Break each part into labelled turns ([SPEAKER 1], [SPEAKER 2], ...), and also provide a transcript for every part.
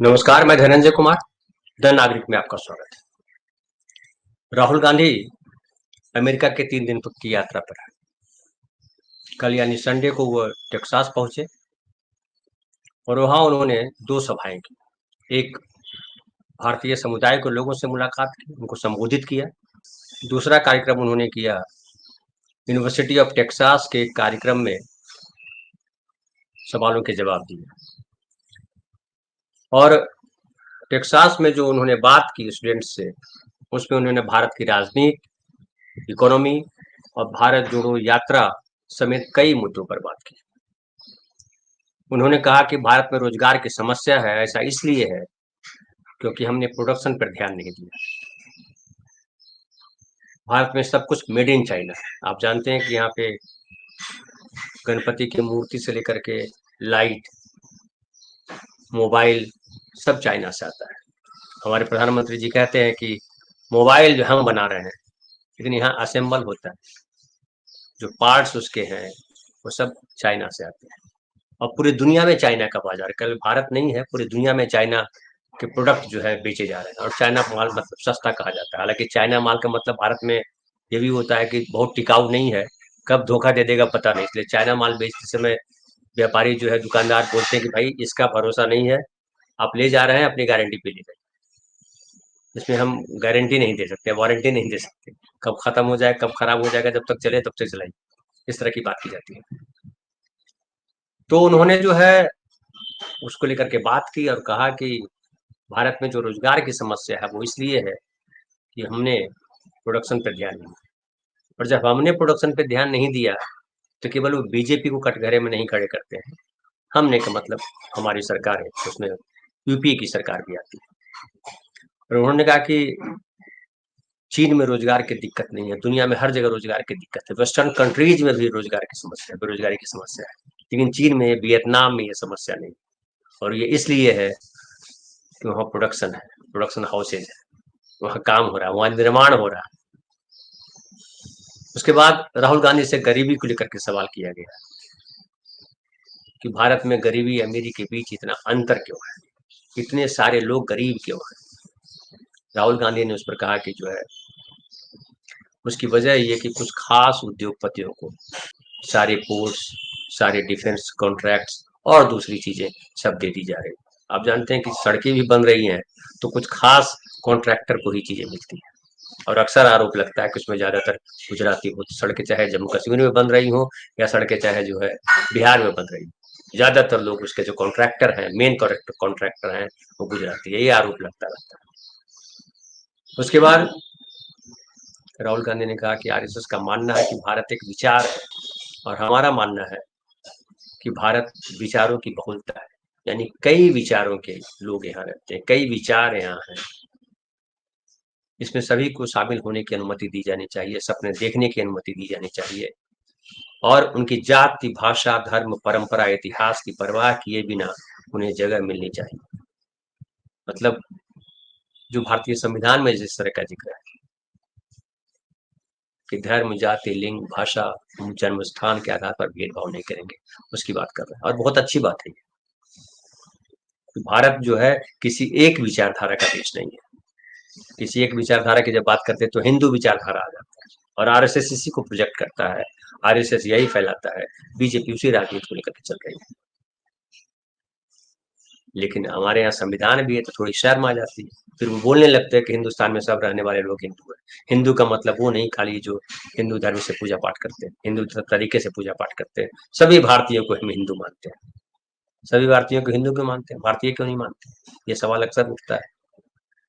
[SPEAKER 1] नमस्कार, मैं धनंजय कुमार, द नागरिक में आपका स्वागत है। राहुल गांधी अमेरिका के 3 दिन की यात्रा पर है। कल यानी संडे को वो टेक्सास पहुंचे और वहां उन्होंने 2 सभाएं की। एक भारतीय समुदाय के लोगों से मुलाकात की, उनको संबोधित किया। दूसरा कार्यक्रम उन्होंने किया यूनिवर्सिटी ऑफ टेक्सास के एक कार्यक्रम में सवालों के जवाब दिए। और टेक्सास में जो उन्होंने बात की स्टूडेंट्स से, उसमें उन्होंने भारत की राजनीति, इकोनॉमी और भारत जोड़ो यात्रा समेत कई मुद्दों पर बात की। उन्होंने कहा कि भारत में रोजगार की समस्या है, ऐसा इसलिए है क्योंकि हमने प्रोडक्शन पर ध्यान नहीं दिया। भारत में सब कुछ मेड इन चाइना है। आप जानते हैं कि यहाँ पे गणपति की मूर्ति से लेकर के लाइट, मोबाइल सब चाइना से आता है। हमारे प्रधानमंत्री जी कहते हैं कि मोबाइल जो हम बना रहे हैं, लेकिन यहाँ असेंबल होता है, जो पार्ट्स उसके हैं वो सब चाइना से आते हैं। और पूरी दुनिया में चाइना का बाजार, केवल भारत नहीं है, पूरी दुनिया में चाइना के प्रोडक्ट जो है बेचे जा रहे हैं। और चाइना माल मतलब सस्ता कहा जाता है। हालांकि चाइना माल का मतलब भारत में ये भी होता है कि बहुत टिकाऊ नहीं है, कब धोखा दे देगा पता नहीं। इसलिए चाइना माल बेचते समय व्यापारी जो है, दुकानदार बोलते हैं कि भाई इसका भरोसा नहीं है, आप ले जा रहे हैं अपनी गारंटी पे ले जाइए। इसमें हम गारंटी नहीं दे सकते, वारंटी नहीं दे सकते, कब खत्म हो जाए, कब खराब हो जाएगा, जब तक चले तब तक चलाइए, इस तरह की बात की जाती है। तो उन्होंने जो है उसको लेकर के बात की और कहा कि भारत में जो रोजगार की समस्या है वो इसलिए है कि हमने प्रोडक्शन पर ध्यान नहीं दिया। और जब हमने प्रोडक्शन पे ध्यान नहीं दिया तो केवल वो बीजेपी को कटघरे में नहीं खड़े करते हैं। हमने का मतलब हमारी सरकार है, उसमें यूपीए की सरकार भी आती है। और उन्होंने कहा कि चीन में रोजगार की दिक्कत नहीं है, दुनिया में हर जगह रोजगार की दिक्कत है। वेस्टर्न कंट्रीज में भी रोजगार की समस्या है, बेरोजगारी की समस्या है, लेकिन चीन में, वियतनाम में ये समस्या नहीं। और ये इसलिए है कि वहाँ प्रोडक्शन है, प्रोडक्शन हाउसेज है, वहाँ काम हो रहा है, वहाँ निर्माण हो रहा है। उसके बाद राहुल गांधी से गरीबी को लेकर के सवाल किया गया कि भारत में गरीबी अमीरी के बीच इतना अंतर क्यों है, इतने सारे लोग गरीब क्यों हैं। राहुल गांधी ने उस पर कहा कि जो है उसकी वजह ये कि कुछ खास उद्योगपतियों को सारे पोर्ट्स, सारे डिफेंस कॉन्ट्रैक्ट्स और दूसरी चीजें सब दे दी जा रही। आप जानते हैं कि सड़कें भी बन रही हैं तो कुछ खास कॉन्ट्रैक्टर को ही चीजें मिलती हैं। और अक्सर आरोप लगता है कि उसमें ज्यादातर गुजराती हो। तो सड़कें चाहे जम्मू कश्मीर में बन रही हो या सड़कें चाहे जो है बिहार में बन रही हो, ज्यादातर लोग उसके जो कॉन्ट्रैक्टर हैं, मेन कॉन्ट्रैक्टर हैं, वो गुजराती है। ये आरोप लगता है। उसके बाद राहुल गांधी ने कहा कि आरएसएस का मानना है कि भारत एक विचार है और हमारा मानना है कि भारत विचारों की बहुलता है, यानी कई विचारों के लोग यहाँ रहते हैं, कई विचार यहाँ हैं। इसमें सभी को शामिल होने की अनुमति दी जानी चाहिए, सपने देखने की अनुमति दी जानी चाहिए और उनकी जाति, भाषा, धर्म, परंपरा, इतिहास की परवाह किए बिना उन्हें जगह मिलनी चाहिए। मतलब जो भारतीय संविधान में जिस तरह का जिक्र है कि धर्म, जाति, लिंग, भाषा, जन्म स्थान के आधार पर भेदभाव नहीं करेंगे, उसकी बात कर रहे हैं। और बहुत अच्छी बात है। भारत जो है किसी एक विचारधारा का देश नहीं है। किसी एक विचारधारा की जब बात करते हैं तो हिंदू विचारधारा आ जाता है और आरएसएस इसी को प्रोजेक्ट करता है, आरएसएस यही फैलाता है, बीजेपी उसी राजनीति को लेकर के चल रही है। लेकिन हमारे यहाँ संविधान भी है तो थोड़ी शर्म आ जाती है, फिर वो बोलने लगते हैं कि हिंदुस्तान में सब रहने वाले लोग हिंदू हैं। हिंदू का मतलब वो नहीं खाली जो हिंदू धर्म से पूजा पाठ करते हैं, हिंदू तरीके से पूजा पाठ करते हैं। सभी भारतीयों को हम हिंदू मानते हैं, सभी भारतीयों को हिंदू क्यों मानते हैं, भारतीय क्यों नहीं मानते, ये सवाल अक्सर उठता है।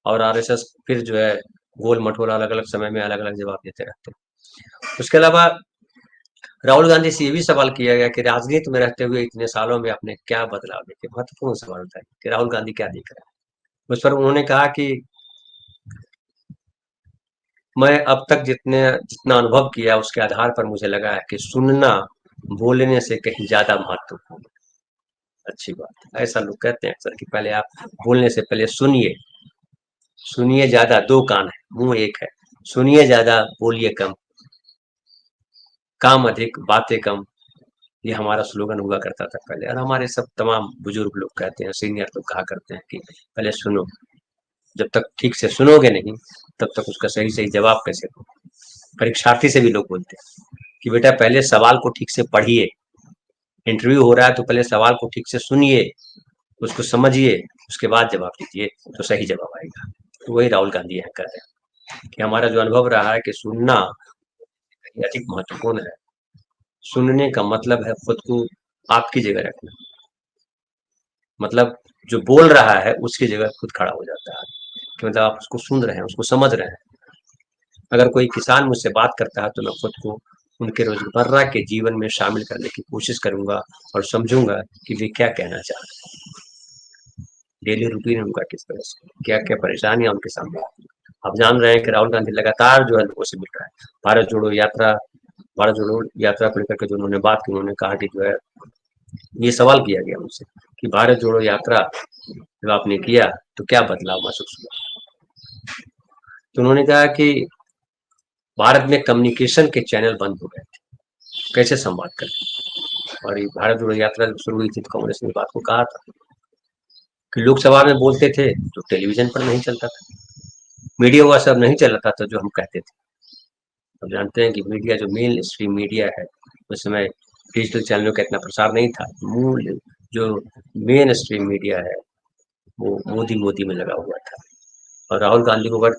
[SPEAKER 1] और आरएसएस फिर जो है गोल मटोल अलग अलग समय में अलग अलग जवाब देते रहते हैं। उसके अलावा राहुल गांधी से ये भी सवाल किया गया कि राजनीति में रहते हुए इतने सालों में आपने क्या बदलाव देखे। महत्वपूर्ण सवाल था कि राहुल गांधी क्या देख रहे हैं। उस पर उन्होंने कहा कि मैं अब तक जितना अनुभव किया उसके आधार पर मुझे लगा है कि सुनना बोलने से कहीं ज्यादा महत्वपूर्ण है। अच्छी बात है, ऐसा लोग कहते हैं अक्सर कि पहले आप बोलने से पहले सुनिए, सुनिए ज्यादा, दो कान है मुंह एक है, सुनिए ज्यादा बोलिए कम, काम अधिक बातें कम, ये हमारा स्लोगन हुआ करता था पहले, और हमारे सब तमाम बुजुर्ग लोग कहते हैं, सीनियर लोग कहा करते हैं कि पहले सुनो, जब तक ठीक से सुनोगे नहीं तब तक उसका सही सही जवाब कैसे दो। परीक्षार्थी से भी लोग बोलते हैं कि बेटा पहले सवाल को ठीक से पढ़िए, इंटरव्यू हो रहा है तो पहले सवाल को ठीक से सुनिए, उसको समझिए, उसके बाद जवाब दीजिए तो सही जवाब आएगा। तो वही राहुल गांधी यहाँ कर रहे हैं कि हमारा जो अनुभव रहा है कि सुनना अधिक महत्वपूर्ण है। सुनने का मतलब है खुद को आपकी जगह रखना, मतलब जो बोल रहा है उसकी जगह खुद खड़ा हो जाता है कि मतलब आप उसको सुन रहे हैं, उसको समझ रहे हैं। अगर कोई किसान मुझसे बात करता है तो मैं खुद को उनके रोजमर्रा के जीवन में शामिल करने की कोशिश करूंगा और समझूंगा कि वे क्या कहना चाह रहे हैं, डेली रूटीन उनका किस तरह से, क्या क्या परेशानियां उनके सामने आती हैं। आप जान रहे हैं कि राहुल गांधी लगातार जो है लोगों से मिल रहा है। भारत जोड़ो यात्रा को लेकर के जो उन्होंने बात की, उन्होंने कहा कि जो है ये सवाल किया गया उनसे कि भारत जोड़ो यात्रा जब आपने किया तो क्या बदलाव महसूस हुआ। तो उन्होंने कहा कि भारत में कम्युनिकेशन के चैनल बंद हो गए थे, कैसे संवाद करें। और ये भारत जोड़ो यात्रा जब शुरू हुई थी तो कांग्रेस ने बात को कहा था कि लोकसभा में बोलते थे तो टेलीविजन पर नहीं चलता था, मीडिया हुआ सब नहीं चल रहा था जो हम कहते थे। अब जानते हैं कि मीडिया जो मेन स्ट्रीम मीडिया है उस समय डिजिटल चैनलों का इतना प्रसार नहीं था। मूल जो मेन स्ट्रीम मीडिया है वो मोदी मोदी में लगा हुआ था, और राहुल गांधी को अगर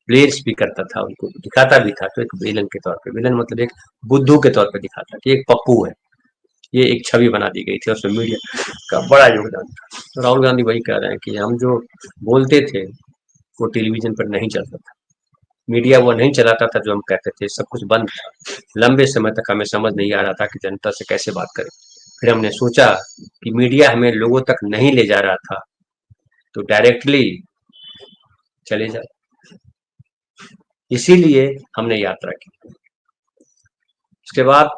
[SPEAKER 1] प्लेयर्स भी करता था, उनको दिखाता भी था तो एक विलन के तौर पे, विलन मतलब एक बुद्धू के तौर पे दिखाता कि एक पप्पू है, ये एक छवि बना दी गई थी, उसमें मीडिया का बड़ा योगदान था। तो राहुल गांधी वही कह रहे हैं कि हम जो बोलते थे वो टेलीविजन पर नहीं चलता था, मीडिया वो नहीं चलाता था जो हम कहते थे, सब कुछ बंद था। लंबे समय तक हमें समझ नहीं आ रहा था कि जनता से कैसे बात करें। फिर हमने सोचा कि मीडिया हमें लोगों तक नहीं ले जा रहा था तो डायरेक्टली चले जाए, इसीलिए हमने यात्रा की। उसके बाद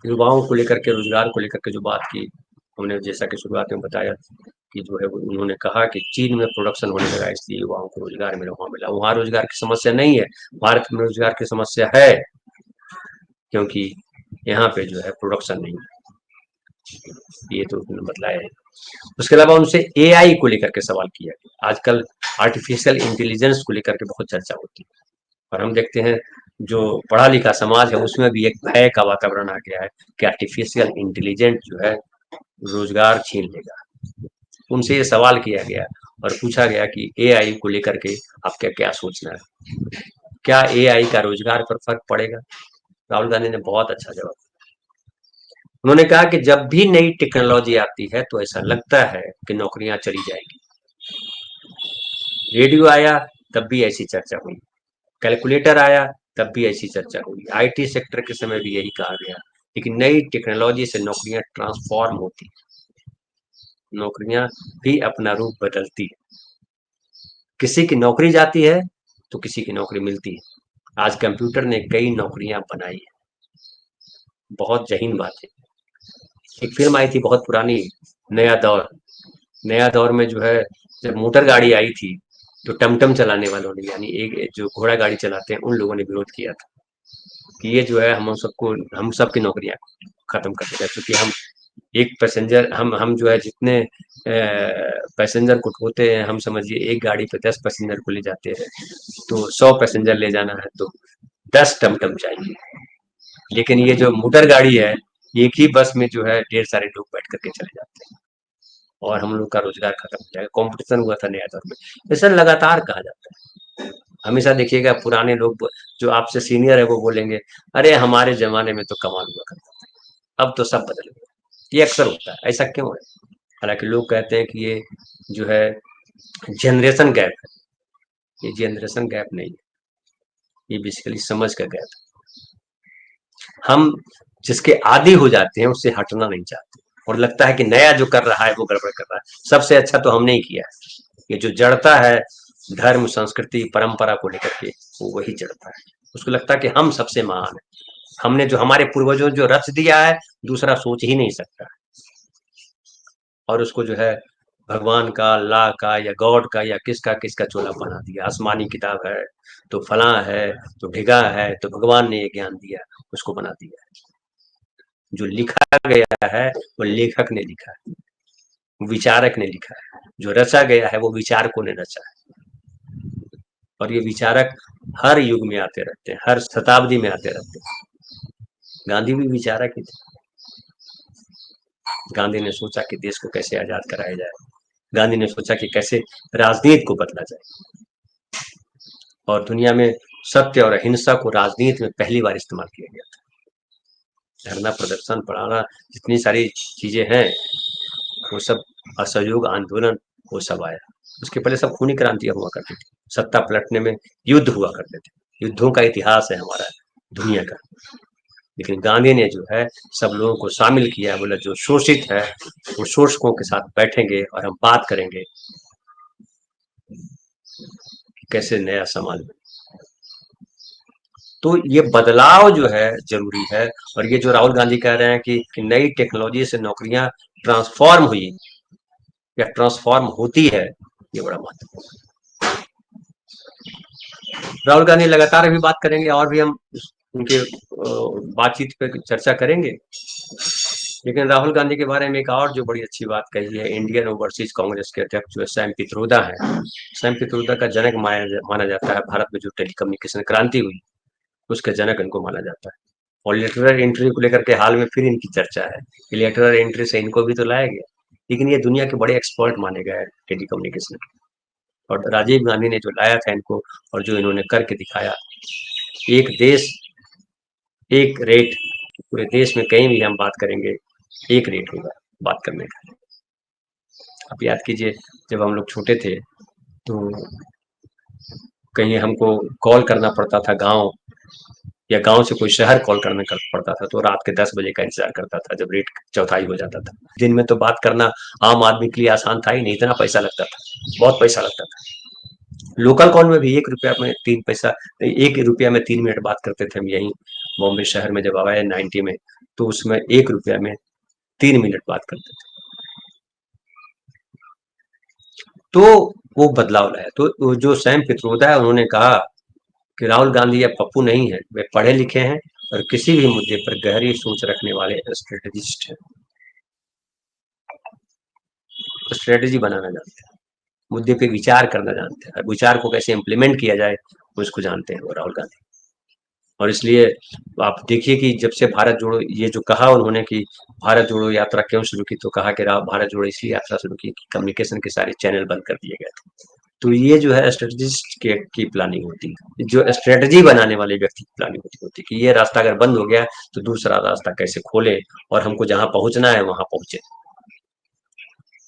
[SPEAKER 1] युवाओं को लेकर के, रोजगार को लेकर के जो बात की, हमने जैसा कि शुरुआत में बताया कि जो है उन्होंने कहा कि चीन में प्रोडक्शन होने लगा इसलिए युवाओं को रोजगार मिला, वहां मिला। वहां रोजगार की समस्या नहीं है, भारत में रोजगार की समस्या है, क्योंकि यहाँ पे जो है प्रोडक्शन नहीं है, ये तो उन्होंने बतलाया है। उसके अलावा उनसे एआई को लेकर के सवाल किया। आजकल आर्टिफिशियल इंटेलिजेंस को लेकर के बहुत चर्चा होती है, और हम देखते हैं जो पढ़ा लिखा समाज है उसमें भी एक भय का वातावरण आ गया है कि आर्टिफिशियल इंटेलिजेंस जो है रोजगार छीन लेगा। उनसे ये सवाल किया गया और पूछा गया कि एआई को लेकर के आपका क्या सोचना है, क्या एआई का रोजगार पर फर्क पड़ेगा। राहुल गांधी ने बहुत अच्छा जवाब, उन्होंने कहा कि जब भी नई टेक्नोलॉजी आती है तो ऐसा लगता है कि नौकरियां चली जाएंगी। रेडियो आया तब भी ऐसी चर्चा हुई, कैलकुलेटर आया तब भी ऐसी चर्चा हुई, आईटी सेक्टर के समय भी यही कहा गया, लेकिन नई टेक्नोलॉजी से नौकरियां ट्रांसफॉर्म होती, नौकरियां भी अपना रूप बदलती है, किसी की नौकरी जाती है तो किसी की नौकरी मिलती है। आज कंप्यूटर ने कई नौकरियां बनाई है, बहुत जहीन बात है। एक फिल्म आई थी बहुत पुरानी, नया दौर। नया दौर में जो है जब मोटर गाड़ी आई थी तो टमटम चलाने वालों ने, यानी एक जो घोड़ा गाड़ी चलाते हैं, उन लोगों ने विरोध किया था कि ये जो है हम सबकी नौकरियां खत्म कर देगा, क्योंकि हम एक पैसेंजर, हम जो है जितने पैसेंजर को ढोते हैं, हम समझिए एक गाड़ी पे 10 पैसेंजर को ले जाते हैं, तो 100 पैसेंजर ले जाना है तो 10 टमटम चाहिए। लेकिन ये जो मोटर गाड़ी है, एक ही बस में जो है ढेर सारे लोग बैठ करके चले जाते हैं, और हम लोग का रोजगार खत्म हो जाएगा। कंपटीशन हुआ था नया दौर में, ऐसा लगातार कहा जाता है। हमेशा देखिएगा पुराने लोग जो आपसे सीनियर है वो बोलेंगे अरे हमारे जमाने में तो कमाल हुआ करता था, अब तो सब बदल गया। ये अक्सर होता है, ऐसा क्यों है? हालांकि लोग कहते हैं कि ये जो है जनरेशन गैप है, ये जनरेशन गैप नहीं है, ये बेसिकली समझ का गैप है। हम जिसके आदी हो जाते हैं उससे हटना नहीं चाहते, और लगता है कि नया जो कर रहा है वो गड़बड़ कर रहा है, सबसे अच्छा तो हमने ही किया है। ये जो जड़ता है धर्म, संस्कृति, परंपरा को लेकर के, वो वही जड़ता है। उसको लगता है कि हम सबसे महान है, हमने जो हमारे पूर्वजों जो रच दिया है दूसरा सोच ही नहीं सकता, और उसको जो है भगवान का, अल्लाह का या गॉड का या किसका किसका चोला बना दिया। आसमानी किताब है तो फलां है तो ढिगा है तो भगवान ने ये ज्ञान दिया, उसको बना दिया। जो लिखा गया है वो लेखक ने लिखा है, विचारक ने लिखा है, जो रचा गया है वो विचारकों ने रचा है। और ये विचारक हर युग में आते रहते हैं, हर शताब्दी में आते रहते हैं। गांधी भी विचारक ही थे। गांधी ने सोचा कि देश को कैसे आजाद कराया जाए, गांधी ने सोचा कि कैसे राजनीति को बदला जाए, और दुनिया में सत्य और अहिंसा को राजनीति में पहली बार इस्तेमाल किया गया था। धरना प्रदर्शन पढ़ाना, जितनी सारी चीजें हैं वो सब, असहयोग आंदोलन, वो सब आया। उसके पहले सब खूनी क्रांतियां हुआ करती थी, सत्ता पलटने में युद्ध हुआ करते थे, युद्धों का इतिहास है हमारा दुनिया का। लेकिन गांधी ने जो है सब लोगों को शामिल किया, बोला जो शोषित है वो शोषकों के साथ बैठेंगे और हम बात करेंगे कि कैसे नया समाज बने। तो ये बदलाव जो है जरूरी है। और ये जो राहुल गांधी कह रहे हैं कि नई टेक्नोलॉजी से नौकरियां ट्रांसफॉर्म हुई या ट्रांसफॉर्म होती है, ये बड़ा महत्वपूर्ण है। राहुल गांधी लगातार अभी बात करेंगे और भी हम उनके बातचीत पे चर्चा करेंगे। लेकिन राहुल गांधी के बारे में एक और जो बड़ी अच्छी बात कही है, इंडियन ओवरसीज कांग्रेस के अध्यक्ष जो सैम पित्रोदा है, सैम पित्रोदा का जनक माना जाता है। भारत में जो टेलीकम्युनिकेशन क्रांति हुई उसके जनक इनको माना जाता है। और लेटरल एंट्री को लेकर के हाल में फिर इनकी चर्चा है कि लेटरल एंट्री से इनको भी तो लाया गया, लेकिन ये दुनिया के बड़े एक्सपर्ट माने गए टेलीकम्युनिकेशन के। और राजीव गांधी ने जो लाया था इनको और जो इन्होंने करके दिखाया, एक देश एक रेट, पूरे देश में कहीं भी हम बात करेंगे एक रेट होगा बात करने का। आप याद कीजिए जब हम लोग छोटे थे तो कहीं हमको कॉल करना पड़ता था गांव, या गांव से कोई शहर कॉल करना पड़ता था तो रात के 10 बजे का इंतजार करता था जब रेट चौथाई हो जाता था। दिन में तो बात करना आम आदमी के लिए आसान था ही नहीं, इतना पैसा लगता था, बहुत पैसा लगता था। लोकल कॉल में भी 1 रुपया में 3 पैसा, 1 रुपया में 3 मिनट बात करते थे हम यहीं बॉम्बे शहर में जब आए 90 में, तो उसमें 1 रुपया में 3 मिनट बात करते थे। तो वो बदलाव लाया। तो जो सैम पित्रोदा है उन्होंने कहा कि राहुल गांधी या पप्पू नहीं है, वे पढ़े लिखे हैं और किसी भी मुद्दे पर गहरी सोच रखने वाले स्ट्रेटेजिस्ट हैं। स्ट्रेटेजी बनाना जानते हैं, मुद्दे पे विचार करना जानते हैं, विचार को कैसे इम्प्लीमेंट किया जाए उसको जानते हैं वो राहुल गांधी। और इसलिए आप देखिए कि जब से भारत जोड़ो ये जो कहा उन्होंने कि भारत जोड़ो यात्रा क्यों शुरू की, तो कहा कि भारत जोड़ो इसलिए यात्रा शुरू की कि कम्युनिकेशन के सारे चैनल बंद कर दिए गए थे। तो ये जो है स्ट्रेटेजिस्ट की प्लानिंग होती है, जो स्ट्रेटेजी बनाने वाले व्यक्ति की प्लानिंग होती है कि ये रास्ता अगर बंद हो गया तो दूसरा रास्ता कैसे खोले और हमको जहां पहुंचना है वहां पहुंचे।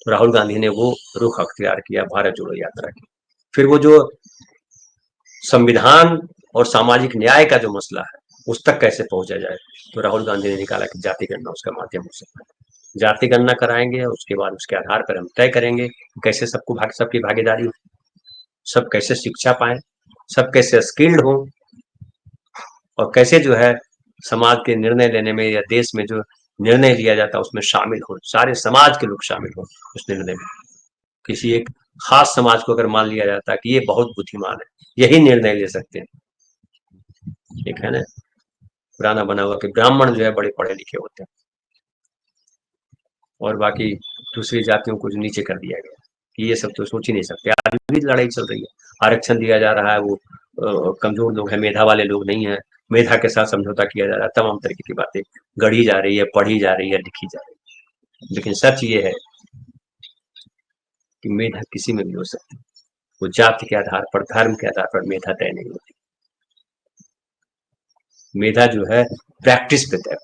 [SPEAKER 1] तो राहुल गांधी ने वो रुख अख्तियार किया भारत जोड़ो यात्रा की। फिर वो जो संविधान और सामाजिक न्याय का जो मसला है उस तक कैसे पहुंचा जाए, तो राहुल गांधी ने निकाला कि जाति गणना उसका माध्यम हो सकता है। जाति गणना कराएंगे और उसके बाद उसके आधार पर हम तय करेंगे कैसे सबकी भागीदारी, सब कैसे शिक्षा पाए, सब कैसे स्किल्ड हो, और कैसे जो है समाज के निर्णय लेने में या देश में जो निर्णय लिया जाता है उसमें शामिल हो, सारे समाज के लोग शामिल हो उस निर्णय में। किसी एक खास समाज को अगर मान लिया जाता है कि ये बहुत बुद्धिमान है, यही निर्णय ले सकते हैं, एक है ना पुराना बना हुआ कि ब्राह्मण जो है बड़े पढ़े लिखे होते हैं और बाकी दूसरी जातियों को जो नीचे कर दिया गया कि ये सब तो सोच ही नहीं सकते। आज भी लड़ाई चल रही है, आरक्षण दिया जा रहा है, वो कमजोर लोग हैं, मेधा वाले लोग नहीं है, मेधा के साथ समझौता किया जा रहा है, तमाम तरीके की बातें गढ़ी जा रही है, पढ़ी जा रही है, लिखी जा रही है। लेकिन सच ये है कि मेधा किसी में भी हो सकती है, वो जाति के आधार पर, धर्म के आधार पर मेधा तय नहीं होती। मेधा जो है प्रैक्टिस पे तय,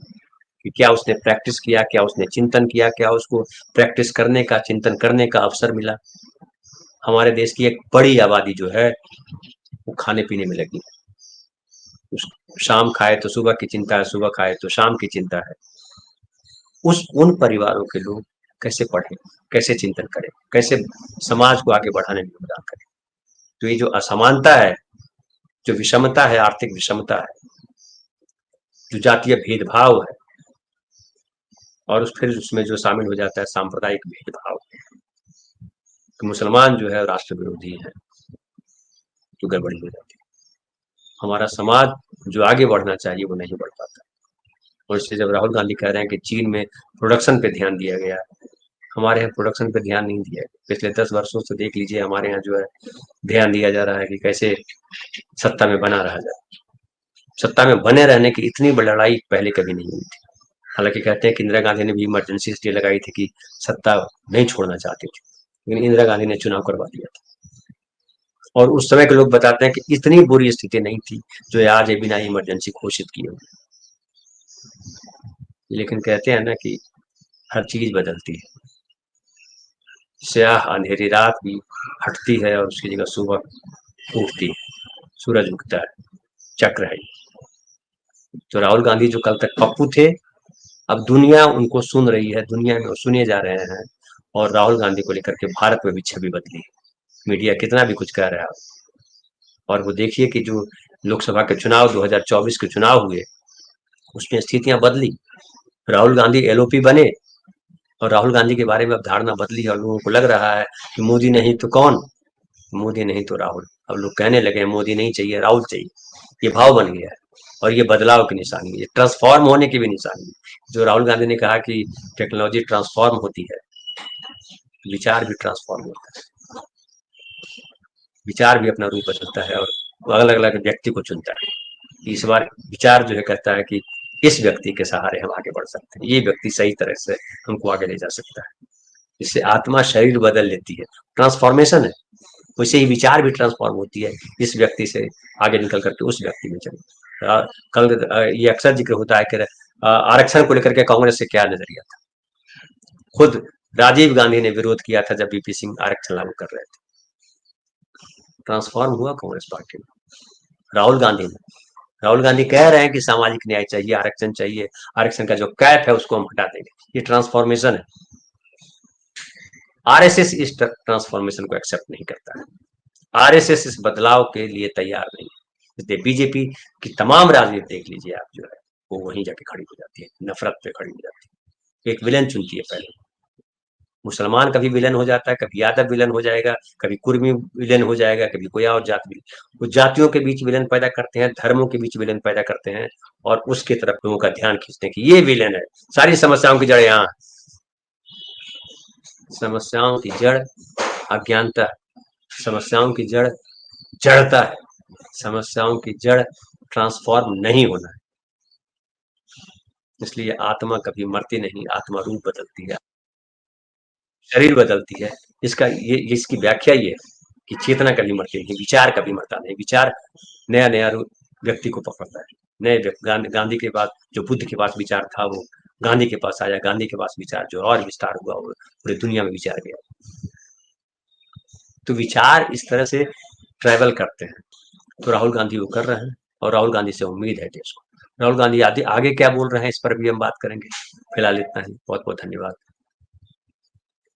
[SPEAKER 1] कि क्या उसने प्रैक्टिस किया, क्या उसने चिंतन किया, क्या उसको प्रैक्टिस करने का, चिंतन करने का अवसर मिला। हमारे देश की एक बड़ी आबादी जो है वो खाने पीने में लगी है, शाम खाए तो सुबह की चिंता है, सुबह खाए तो शाम की चिंता है। उन परिवारों के लोग कैसे पढ़े, कैसे चिंतन करें, कैसे समाज को आगे बढ़ाने में योगदान करें। तो ये जो असमानता है, जो विषमता है, आर्थिक विषमता है, जो जातीय भेदभाव है, और फिर उसमें जो शामिल हो जाता है सांप्रदायिक भेदभाव, तो मुसलमान जो है राष्ट्र विरोधी है, तो गड़बड़ी हो जाती है। हमारा समाज जो आगे बढ़ना चाहिए वो नहीं बढ़ पाता। और इसलिए जब राहुल गांधी कह रहे हैं कि चीन में प्रोडक्शन पे ध्यान दिया गया, हमारे यहाँ प्रोडक्शन पे ध्यान नहीं दिया है। पिछले 10 वर्षों से देख लीजिए, हमारे यहाँ जो है ध्यान दिया जा रहा है कि कैसे सत्ता में बना रहा जाए। सत्ता में बने रहने की इतनी बड़ी लड़ाई पहले कभी नहीं हुई थी। हालांकि कहते हैं कि इंदिरा गांधी ने भी इमरजेंसी स्टे लगाई थी कि सत्ता नहीं छोड़ना चाहती थी, लेकिन इंदिरा गांधी ने चुनाव करवा दिया था। और उस समय के लोग बताते हैं कि इतनी बुरी स्थिति नहीं थी जो आज बिना इमरजेंसी घोषित किए। लेकिन कहते हैं ना कि हर चीज बदलती है, स्याह अंधेरी रात भी हटती है और उसकी जगह सुबह उगती है, सूरज उगता है, चक्र है। तो राहुल गांधी जो कल तक पप्पू थे, अब दुनिया उनको सुन रही है, दुनिया में वो सुने जा रहे हैं। और राहुल गांधी को लेकर के भारत में भी छवि बदली, मीडिया कितना भी कुछ कह रहा है। और वो देखिए कि जो लोकसभा के चुनाव 2024 के चुनाव हुए, उसमें स्थितियां बदली। राहुल गांधी एलओपी बने और राहुल गांधी के बारे में अब धारणा बदली है और लोगों को लग रहा है कि मोदी नहीं तो कौन, मोदी नहीं तो राहुल। अब लोग कहने लगे मोदी नहीं चाहिए, राहुल चाहिए। ये भाव बन गया है और ये बदलाव की निशानी है, ट्रांसफॉर्म होने की भी निशानी है। जो राहुल गांधी ने कहा कि टेक्नोलॉजी ट्रांसफॉर्म होती है, विचार भी ट्रांसफॉर्म होता है, विचार भी अपना रूप बदलता है और अलग अलग व्यक्ति को चुनता है। इस बार विचार जो है कहता है कि इस व्यक्ति के सहारे हम आगे बढ़ सकते हैं, ये व्यक्ति सही तरह से हमको आगे ले जा सकता है। इससे आत्मा शरीर बदल लेती है, ट्रांसफॉर्मेशन है। वैसे ही विचार भी ट्रांसफॉर्म होती है, इस व्यक्ति से आगे निकल करके उस व्यक्ति में चले। कल ये अक्सर जिक्र होता है कि आरक्षण को लेकर के कांग्रेस से क्या नजरिया था। खुद राजीव गांधी ने विरोध किया था जब बीपी सिंह आरक्षण लागू कर रहे थे। ट्रांसफॉर्म हुआ कांग्रेस पार्टी में राहुल गांधी कह रहे हैं कि सामाजिक न्याय चाहिए, आरक्षण चाहिए, आरक्षण का जो कैप है उसको हम हटा देंगे। ये ट्रांसफॉर्मेशन है। आरएसएस इस ट्रांसफॉर्मेशन को एक्सेप्ट नहीं करता है, आरएसएस इस बदलाव के लिए तैयार नहीं है। इसलिए बीजेपी की तमाम राजनीति देख लीजिए आप, जो है वो वहीं जाके खड़ी हो जाती है, नफरत पे खड़ी हो जाती है। एक विलेन चुनती है पहले, मुसलमान कभी विलेन हो जाता है, कभी यादव विलेन हो जाएगा, कभी कुर्मी विलेन हो जाएगा, कभी कोई और जात विलेन। वो जातियों के बीच विलेन पैदा करते हैं, धर्मों के बीच विलेन पैदा करते हैं और उसके तरफ लोगों का ध्यान खींचते हैं कि ये विलेन है। सारी समस्याओं की जड़ यहाँ, समस्याओं की जड़ अज्ञानता, समस्याओं की जड़ जड़ता है, समस्याओं की जड़ ट्रांसफॉर्म नहीं होना है। इसलिए आत्मा कभी मरती नहीं, आत्मा रूप बदलती है, शरीर बदलती है। इसकी व्याख्या ये है कि चेतना कभी मरती नहीं, विचार कभी मरता नहीं। विचार नया नया रूप व्यक्ति को पकड़ता है। नए गांधी के पास जो बुद्ध के पास विचार था वो गांधी के पास आया, गांधी के पास विचार जो और विस्तार हुआ वो पूरी दुनिया में विचार गया। तो विचार इस तरह से ट्रेवल करते हैं। तो राहुल गांधी वो कर रहे हैं और राहुल गांधी से उम्मीद है देश को। राहुल गांधी आगे क्या बोल रहे हैं इस पर भी हम बात करेंगे। फिलहाल इतना ही, बहुत बहुत धन्यवाद।